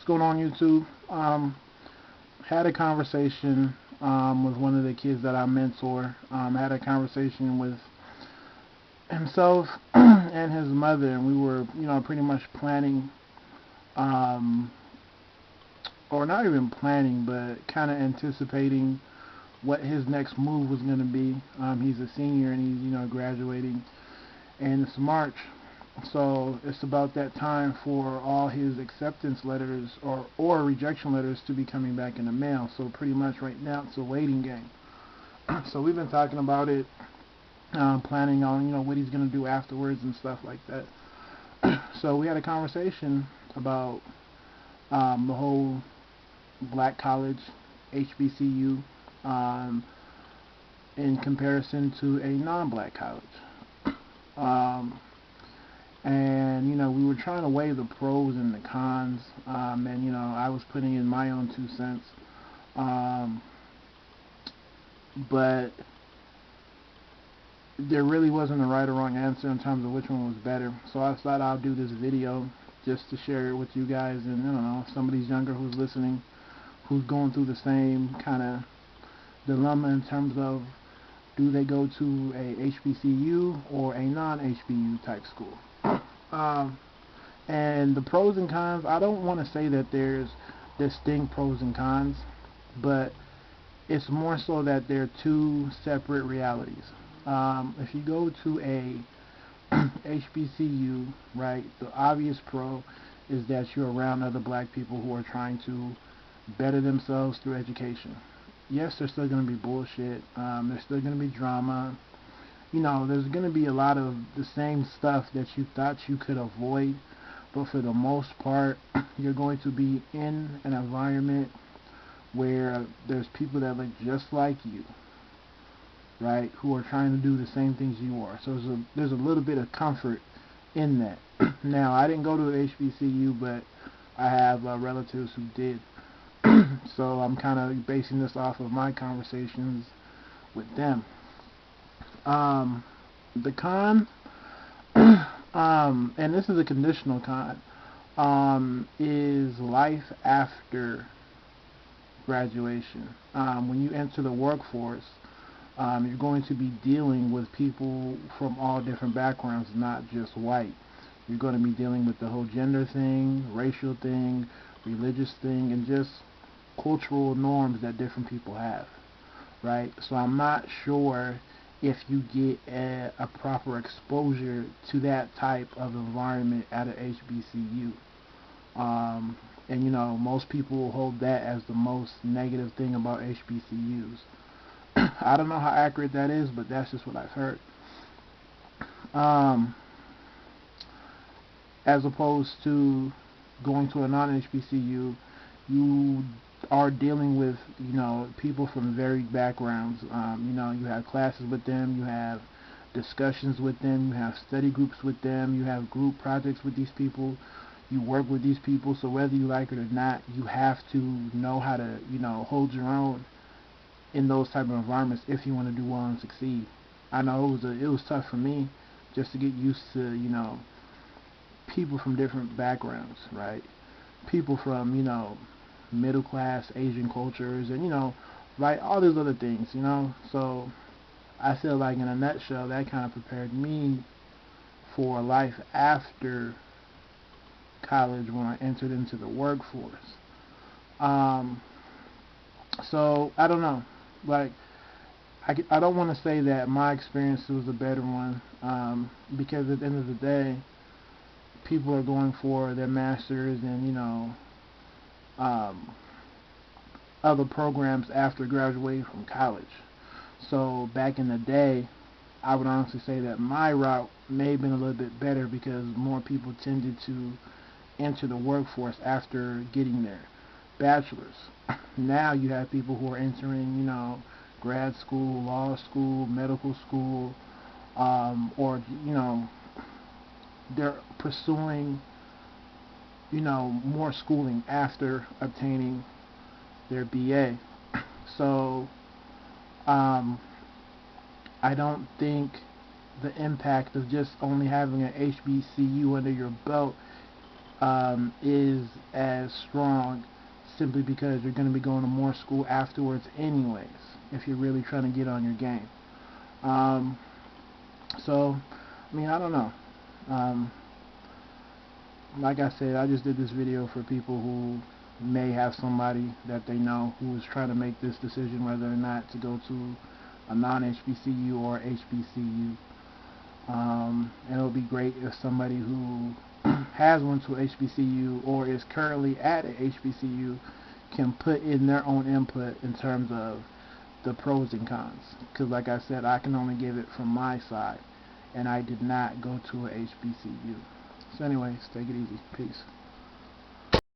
going on YouTube? Had a conversation with one of the kids that I mentor. Had a conversation with himself and his mother, and we were, pretty much planning, um, or not even planning, but kind of anticipating what his next move was going to be. He's a senior and he's, graduating, and it's March. So it's about that time for all his acceptance letters or rejection letters to be coming back in the mail. So pretty much right now it's a waiting game. So we've been talking about it, planning on what he's gonna do afterwards and stuff like that. So we had a conversation about the whole black college HBCU in comparison to a non-black college. Um, and we were trying to weigh the pros and the cons, and I was putting in my own 2 cents, but there really wasn't a right or wrong answer in terms of which one was better. So I thought I'll do this video just to share it with you guys, and I don't know, if somebody's younger who's listening, who's going through the same kind of dilemma in terms of, do they go to a HBCU or a non-HBCU type school? And the pros and cons, I don't want to say that there's distinct pros and cons, but it's more so that they're two separate realities. If you go to a HBCU, right, the obvious pro is that you're around other black people who are trying to better themselves through education. Yes, there's still going to be bullshit. There's still going to be drama. There's going to be a lot of the same stuff that you thought you could avoid, but for the most part, you're going to be in an environment where there's people that look just like you, right, who are trying to do the same things you are. So there's a little bit of comfort in that. Now, I didn't go to an HBCU, but I have relatives who did. So I'm kind of basing this off of my conversations with them. The con, and this is a conditional con, is life after graduation. When you enter the workforce, you're going to be dealing with people from all different backgrounds, not just white. You're going to be dealing with the whole gender thing, racial thing, religious thing, and just cultural norms that different people have, right? So I'm not sure if you get a proper exposure to that type of environment at an HBCU. And most people hold that as the most negative thing about HBCUs. I don't know how accurate that is, but that's just what I've heard. As opposed to going to a non-HBCU, you are dealing with people from varied backgrounds. You have classes with them, you have discussions with them, you have study groups with them, you have group projects with these people, you work with these people. So whether you like it or not, you have to know how to hold your own in those type of environments if you want to do well and succeed. I know it was tough for me just to get used to people from different backgrounds, right? People from middle class Asian cultures, and right, all these other things, so I feel like in a nutshell that kind of prepared me for life after college when I entered into the workforce. So I don't know, like I don't want to say that my experience was a better one, because at the end of the day, people are going for their masters and other programs after graduating from college. So back in the day, I would honestly say that my route may have been a little bit better because more people tended to enter the workforce after getting their bachelor's. Now you have people who are entering, grad school, law school, medical school, or they're pursuing more schooling after obtaining their BA. So I don't think the impact of just only having an HBCU under your belt is as strong, simply because you're going to be going to more school afterwards anyways if you're really trying to get on your game. Um, so, I mean, I don't know. Um, like I said, I just did this video for people who may have somebody that they know who is trying to make this decision whether or not to go to a non-HBCU or HBCU. And it would be great if somebody who has went to HBCU or is currently at a HBCU can put in their own input in terms of the pros and cons. Because like I said, I can only give it from my side, and I did not go to a HBCU. So anyways, take it easy. Peace.